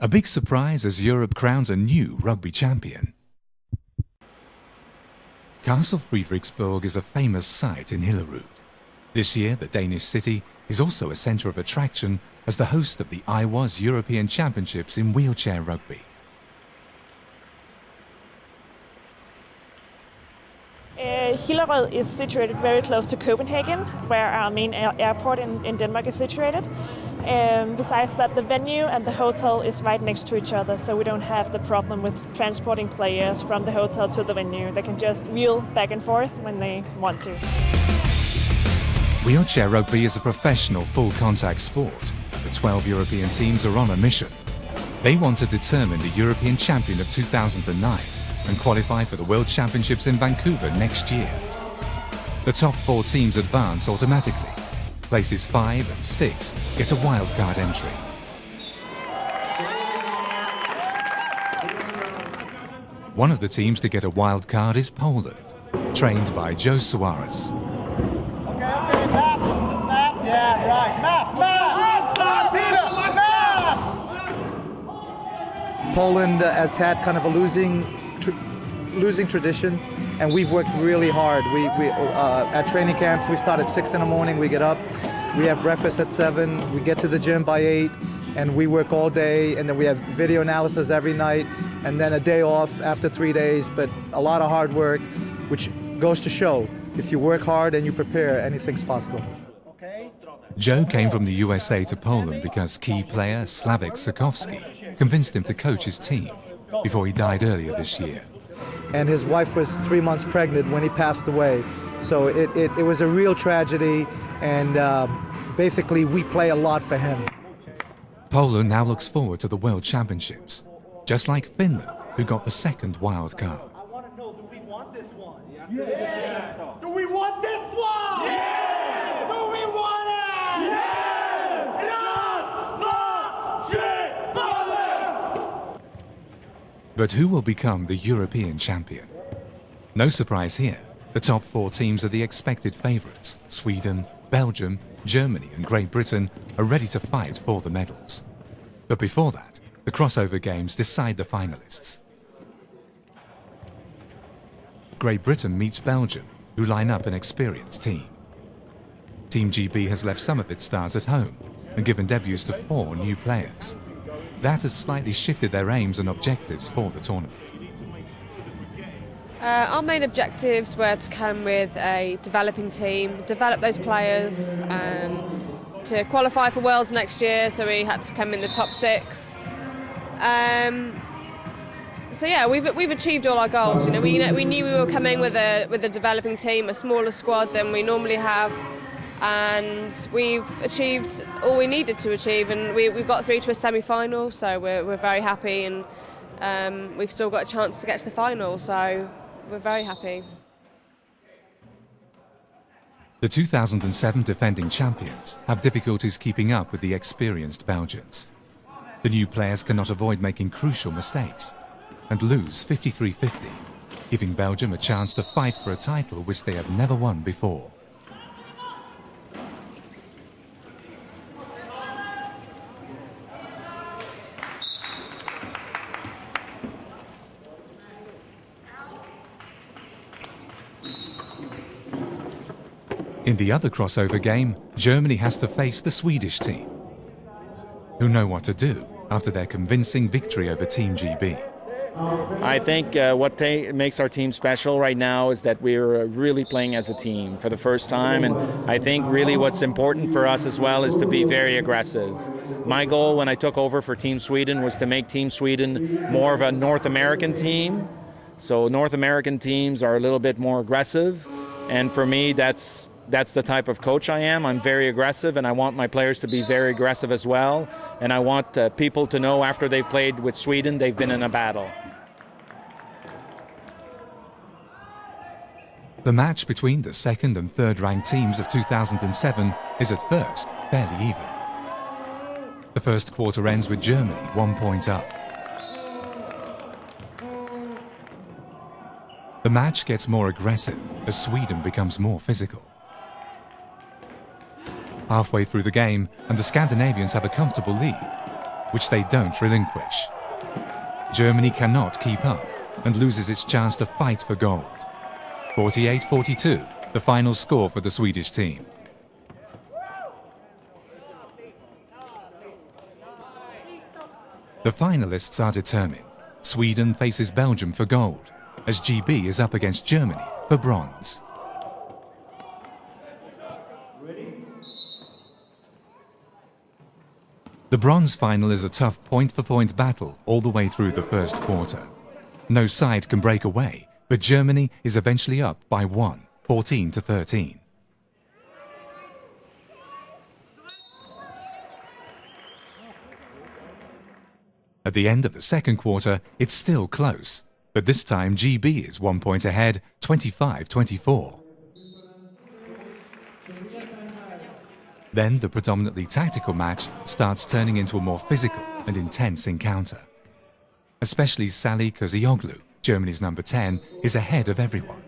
A big surprise as Europe crowns a new rugby champion. Castle Frederiksborg is a famous site in Hillerød. This year, the Danish city is also a centre of attraction as the host of the IWAS European Championships in wheelchair rugby. Hillerød is situated very close to Copenhagen, where our main airport in Denmark is situated. Besides that, the venue and the hotel is right next to each other, so we don't have the problem with transporting players from the hotel to the venue. They can just wheel back and forth when they want to. Wheelchair rugby is a professional full-contact sport. The 12 European teams are on a mission. They want to determine the European champion of 2009 and qualify for the World Championships in Vancouver next year. The top 4 teams advance automatically. Places 5 and 6 get a wildcard entry. One of the teams to get a wildcard is Poland, trained by Joe Suarez. Okay, map, yeah, right, map. Poland has had kind of a losing tradition, and we've worked really hard. We at training camps, we start at 6 in the morning, we get up, we have breakfast at 7, we get to the gym by 8, and we work all day, and then we have video analysis every night, and then a day off after 3 days, but a lot of hard work, which goes to show, if you work hard and you prepare, anything's possible. Joe came from the USA to Poland because key player Slavek Sokowski convinced him to coach his team before he died earlier this year. And his wife was 3 months pregnant when he passed away. So it was a real tragedy, and basically we play a lot for him. Poland now looks forward to the World Championships, just like Finland, who got the second wild card. I want to know, do we want this one? Yeah! Do we want this one? Yeah! Do we want it? Yeah! But who will become the European champion? No surprise here. The top 4 teams are the expected favourites. Sweden, Belgium, Germany and Great Britain are ready to fight for the medals. But before that, the crossover games decide the finalists. Great Britain meets Belgium, who line up an experienced team. Team GB has left some of its stars at home and given debuts to 4 new players. That has slightly shifted their aims and objectives for the tournament. Our main objectives were to come with a developing team, develop those players to qualify for Worlds next year, so we had to come in the top 6. So yeah, we've achieved all our goals. You know, we knew we were coming with a developing team, a smaller squad than we normally have, and we've achieved all we needed to achieve, and we've got through to a semi-final, so we're very happy, and we've still got a chance to get to the final, so we're very happy. The 2007 defending champions have difficulties keeping up with the experienced Belgians. The new players cannot avoid making crucial mistakes and lose 53-50, giving Belgium a chance to fight for a title which they have never won before. In the other crossover game, Germany has to face the Swedish team, who know what to do after their convincing victory over Team GB. I think what makes our team special right now is that we're really playing as a team for the first time, and I think really what's important for us as well is to be very aggressive. My goal when I took over for Team Sweden was to make Team Sweden more of a North American team. So North American teams are a little bit more aggressive, and for me that's the type of coach I am. I'm very aggressive, and I want my players to be very aggressive as well. And I want people to know after they've played with Sweden, they've been in a battle. The match between the second and third ranked teams of 2007 is at first fairly even. The first quarter ends with Germany 1 point up. The match gets more aggressive as Sweden becomes more physical. Halfway through the game, and the Scandinavians have a comfortable lead. which they don't relinquish. Germany cannot keep up and loses its chance to fight for gold. 48-42, the final score for the Swedish team. The finalists are determined. Sweden faces Belgium for gold, as GB is up against Germany for bronze. The bronze final is a tough point-for-point battle all the way through the first quarter. No side can break away, but Germany is eventually up by 1, 14-13. At the end of the second quarter, it's still close, but this time GB is 1 point ahead, 25-24. Then the predominantly tactical match starts turning into a more physical and intense encounter. Especially Salih Koscioglu, Germany's number 10, is ahead of everyone.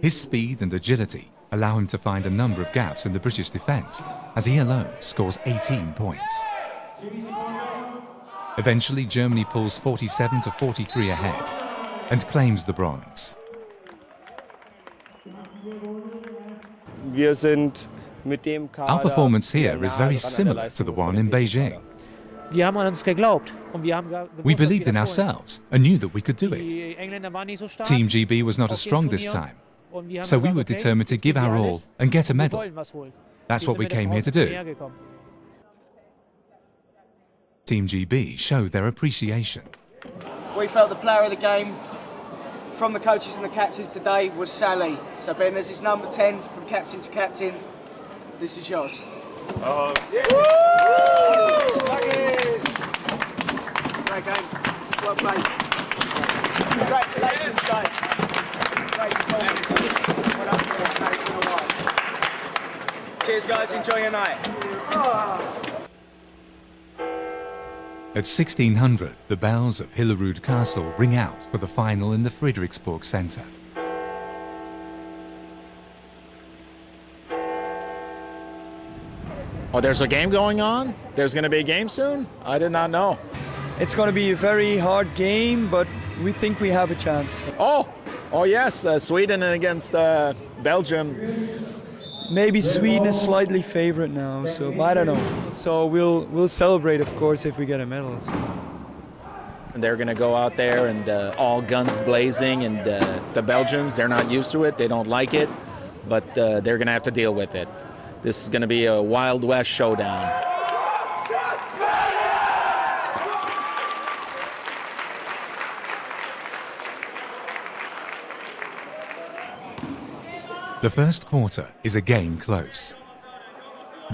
His speed and agility allow him to find a number of gaps in the British defence, as he alone scores 18 points. Eventually, Germany pulls 47-43 ahead and claims the bronze. Our performance here is very similar to the one in Beijing. We believed in ourselves and knew that we could do it. Team GB was not as strong this time, so we were determined to give our all and get a medal. That's what we came here to do. Team GB showed their appreciation. We felt the player of the game from the coaches and the captains today was Salih. So Ben, as his number 10 from captain to captain, this is yours. Yeah. Great game. Well played. Congratulations, guys. Great performance. Well done for it. It's been a while. Cheers, guys. Enjoy your night. At 1600, the bells of Hillerud Castle ring out for the final in the Frederiksborg Centre. Oh, there's a game going on? There's going to be a game soon? I did not know. It's going to be a very hard game, but we think we have a chance. Oh yes, Sweden against Belgium. Maybe Sweden is slightly favorite now, so I don't know. So we'll celebrate, of course, if we get a medal. So. And they're going to go out there and all guns blazing, and the Belgians, they're not used to it, they don't like it, but they're going to have to deal with it. This is going to be a Wild West showdown. The first quarter is again close.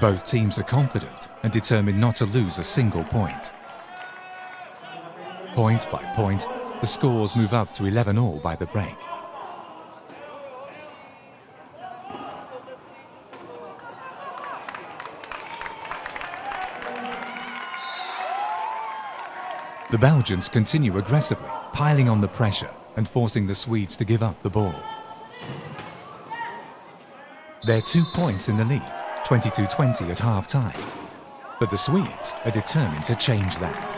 Both teams are confident and determined not to lose a single point. Point by point, the scores move up to 11-all by the break. The Belgians continue aggressively, piling on the pressure and forcing the Swedes to give up the ball. They're 2 points in the lead, 22-20 at half-time. But the Swedes are determined to change that.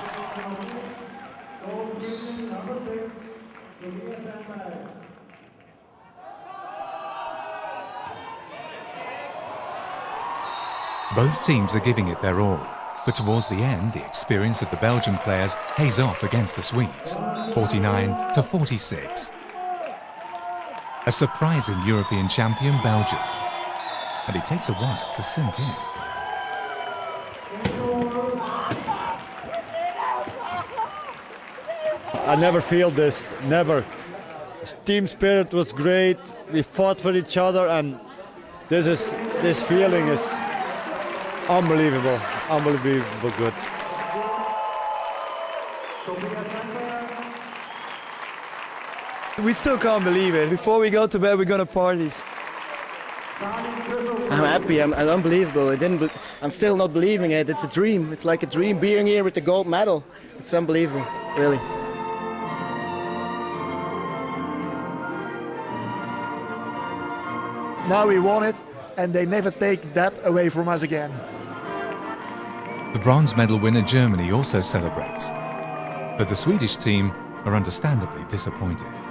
Both teams are giving it their all, but towards the end, the experience of the Belgian players pays off against the Swedes, 49-46. A surprising European champion, Belgium. And it takes a while to sink in. I never feel this, never. Team spirit was great. We fought for each other, and this feeling is unbelievable, unbelievable good. We still can't believe it. Before we go to bed, we're gonna party. I'm happy. I'm unbelievable. I'm still not believing it. It's a dream. It's like a dream being here with the gold medal. It's unbelievable, really. Now we won it, and they never take that away from us again. The bronze medal winner Germany also celebrates, but the Swedish team are understandably disappointed.